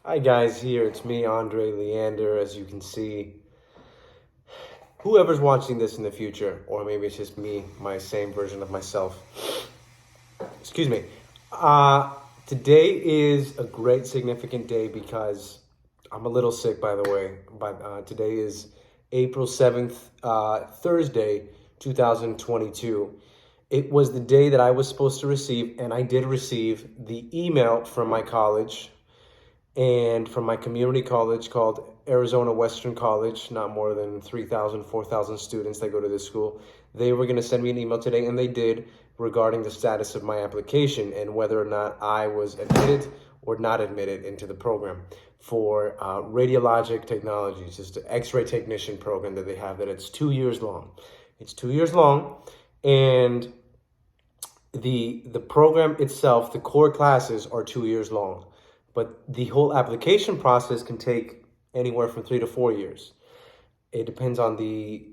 Hi guys, here it's me, Andre Leander. As you can see, whoever's watching this in the future, or maybe it's just me, my same version of myself. Excuse me. Uh, Today is a great, significant day because I'm a little sick, by the way. But today is April 7th, Thursday, 2022. It was the day that I was supposed to receive, and I did receive the email from my college and from my community college called Arizona Western College, not more than 3,000, 4,000 students that go to this school. They were going to send me an email today, and they did, regarding the status of my application and whether or not I was admitted or not admitted into the program for radiologic technologies, just an X-ray technician program that they have, that it's 2 years long. It's 2 years long, and the program itself, the core classes are 2 years long, but the whole application process can take anywhere from 3 to 4 years. It depends on the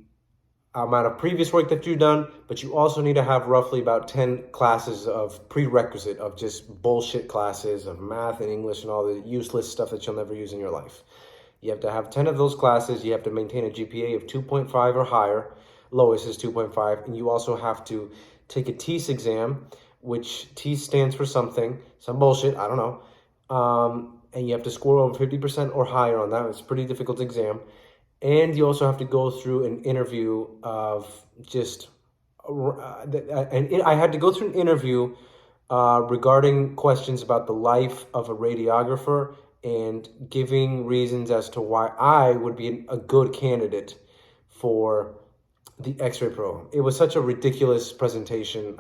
amount of previous work that you've done, but you also need to have roughly about 10 classes of prerequisite of just bullshit classes of math and English and all the useless stuff that you'll never use in your life. You have to have 10 of those classes. You have to maintain a GPA of 2.5 or higher. Lowest is 2.5. And you also have to take a TEAS exam, which TEAS stands for something, some bullshit, I don't know. And you have to score over 50% or higher on that. It's a pretty difficult exam. And you also have to go through an interview of just, and I had to go through an interview regarding questions about the life of a radiographer and giving reasons as to why I would be a good candidate for the X-ray program. It was such a ridiculous presentation.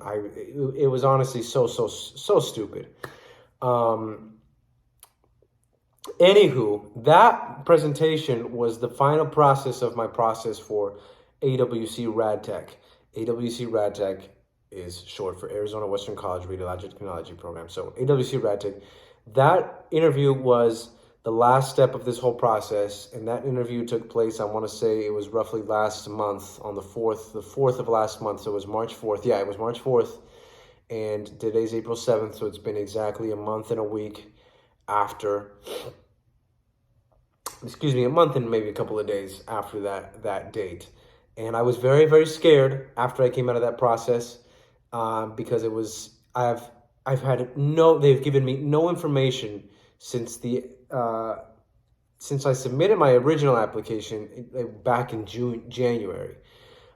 It was honestly so stupid. Anywho, that presentation was the final process of my process for AWC RadTech. AWC RadTech is short for Arizona Western College Radiologic Technology Program. So AWC RadTech, that interview was the last step of this whole process, and that interview took place, I want to say it was roughly last month on the 4th of last month. So it was March 4th. Yeah, it was March 4th, and today's April 7th, so it's been exactly a month and a week after, a month and maybe a couple of days after that date. And I was very, very scared after I came out of that process because they've given me no information since since I submitted my original application back in January.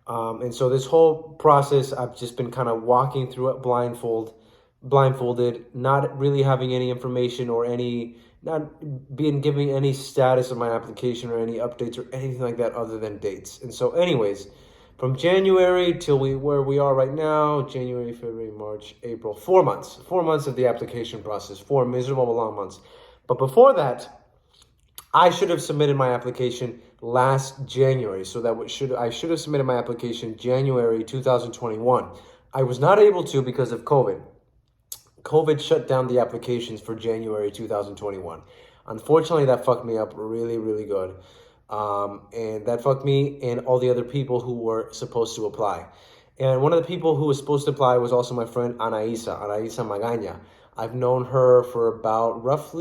And so this whole process, I've just been kind of walking through it blindfolded, not really having any information or not being given any status of my application or any updates or anything like that other than dates. And so anyways, from January till where we are right now, January, February, March, April, 4 months of the application process, 4 miserable long months. But before that, I should have submitted my application last January. So I should have submitted my application January 2021. I was not able to because of COVID. COVID shut down the applications for January 2021. Unfortunately, that fucked me up really, really good. And that fucked me and all the other people who were supposed to apply. And one of the people who was supposed to apply was also my friend Anaisa Magaña. I've known her for about roughly,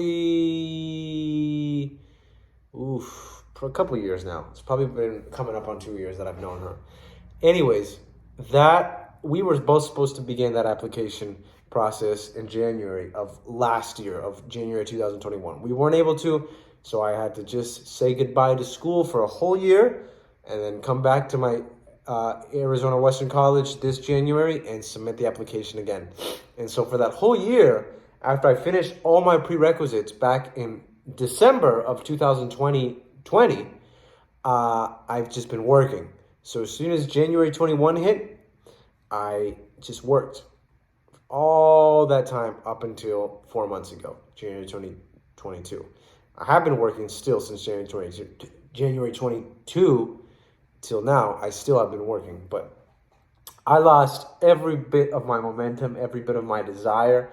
for a couple of years now. It's probably been coming up on 2 years that I've known her. Anyways, we were both supposed to begin that application process in January of last year, of January 2021. We weren't able to, so I had to just say goodbye to school for a whole year and then come back to my Arizona Western College this January and submit the application again. And so for that whole year, after I finished all my prerequisites back in December of 2020, I've just been working. So as soon as January 21 hit, I just worked all that time up until 4 months ago, January 2022. I have been working still since January 22 till now. I still have been working, but I lost every bit of my momentum, every bit of my desire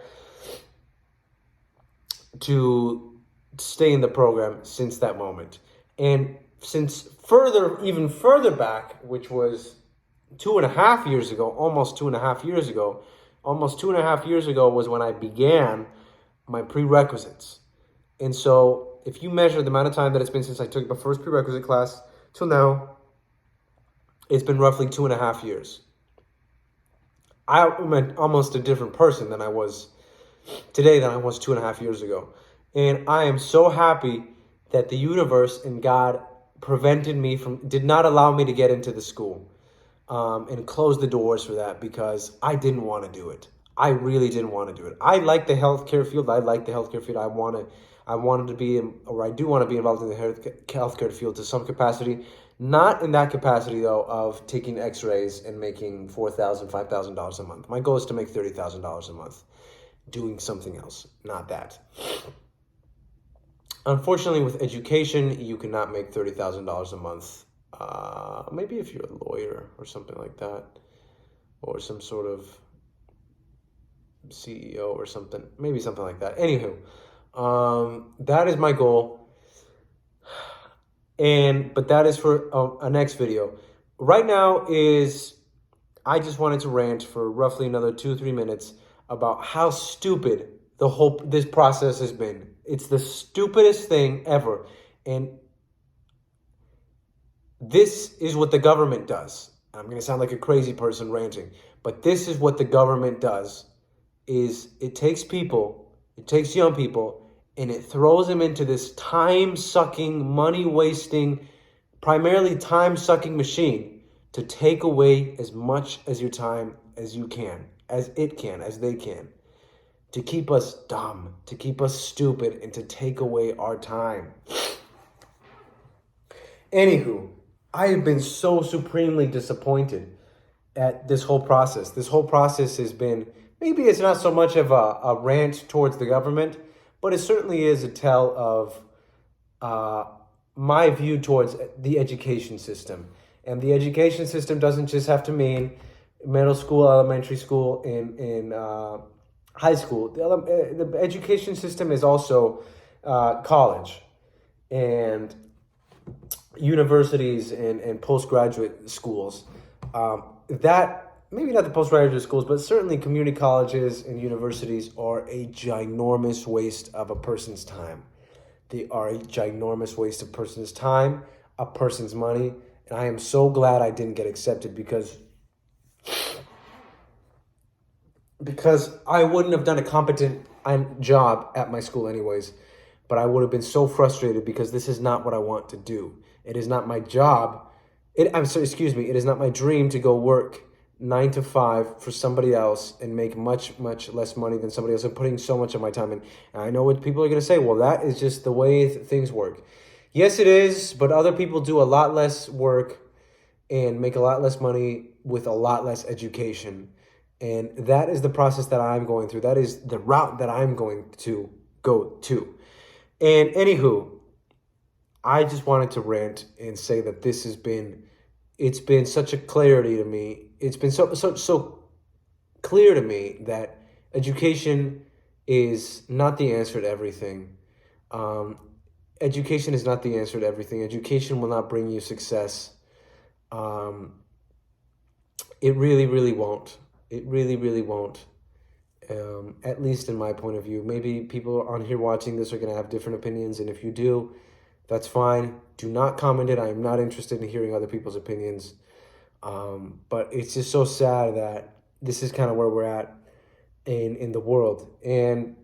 to stay in the program since that moment. And since even further back, which was 2.5 years ago, almost 2.5 years ago was when I began my prerequisites. And so if you measure the amount of time that it's been since I took my first prerequisite class till now, it's been roughly 2.5 years. I'm almost a different person than I was today than I was 2.5 years ago. And I am so happy that the universe and God did not allow me to get into the school and close the doors for that, because I didn't want to do it. I really didn't want to do it. I like the healthcare field. I wanted to be, I do want to be involved in the healthcare field to some capacity. Not in that capacity, though, of taking x-rays and making $4,000, $5,000 a month. My goal is to make $30,000 a month doing something else, not that. Unfortunately, with education, you cannot make $30,000 a month. Maybe if you're a lawyer or something like that, or some sort of CEO or something, maybe something like that. Anywho, that is my goal. But that is for a next video. Right now I just wanted to rant for roughly another 2-3 minutes about how stupid this process has been. It's the stupidest thing ever. And this is what the government does. I'm going to sound like a crazy person ranting, but this is what the government does. Is it takes young people, and it throws them into this time-sucking, money-wasting, primarily time-sucking machine to take away as much as your time as they can, to keep us dumb, to keep us stupid, and to take away our time. Anywho, I have been so supremely disappointed at this whole process. This whole process has been, maybe it's not so much of a rant towards the government, but it certainly is a tell of my view towards the education system. And the education system doesn't just have to mean middle school, elementary school, and high school. The education system is also college and universities and postgraduate schools. Maybe not the postgraduate schools, but certainly community colleges and universities are a ginormous waste of a person's time. They are a ginormous waste of a person's time, a person's money. And I am so glad I didn't get accepted, because I wouldn't have done a competent job at my school anyways. But I would have been so frustrated, because this is not what I want to do. It is not my job. It is not my dream to go work 9 to 5 for somebody else and make much, much less money than somebody else. I'm putting so much of my time in. And I know what people are going to say. Well, that is just the way things work. Yes, it is. But other people do a lot less work and make a lot less money with a lot less education. And that is the process that I'm going through. That is the route that I'm going to go to. And anywho, I just wanted to rant and say that it's been such a clarity to me. It's been so clear to me that education is not the answer to everything. Education is not the answer to everything. Education will not bring you success. It really, really won't. It really, really won't. At least in my point of view. Maybe people on here watching this are going to have different opinions, and if you do, that's fine. Do not comment it. I am not interested in hearing other people's opinions. But it's just so sad that this is kind of where we're at in the world. And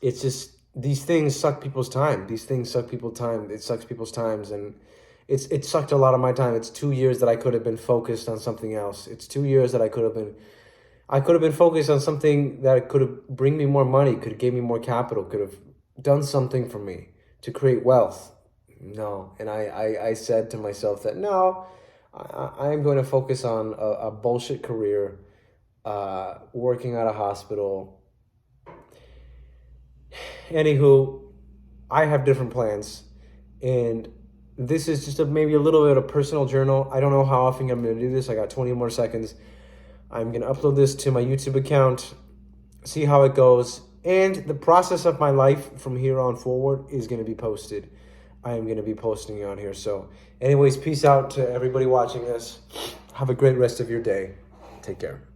it's just, these things suck people's time. It sucks people's times. And it sucked a lot of my time. It's 2 years that I could have been focused on something else. It's 2 years that I could have been focused on something that could have bring me more money, could have gave me more capital, could have done something for me to create wealth. No. And I said to myself that, no, I'm going to focus on a bullshit career, working at a hospital. Anywho, I have different plans. And this is just maybe a little bit of personal journal. I don't know how often I'm going to do this. I got 20 more seconds. I'm going to upload this to my YouTube account, see how it goes. And the process of my life from here on forward is going to be posted. I am going to be posting it on here. So anyways, peace out to everybody watching this. Have a great rest of your day. Take care.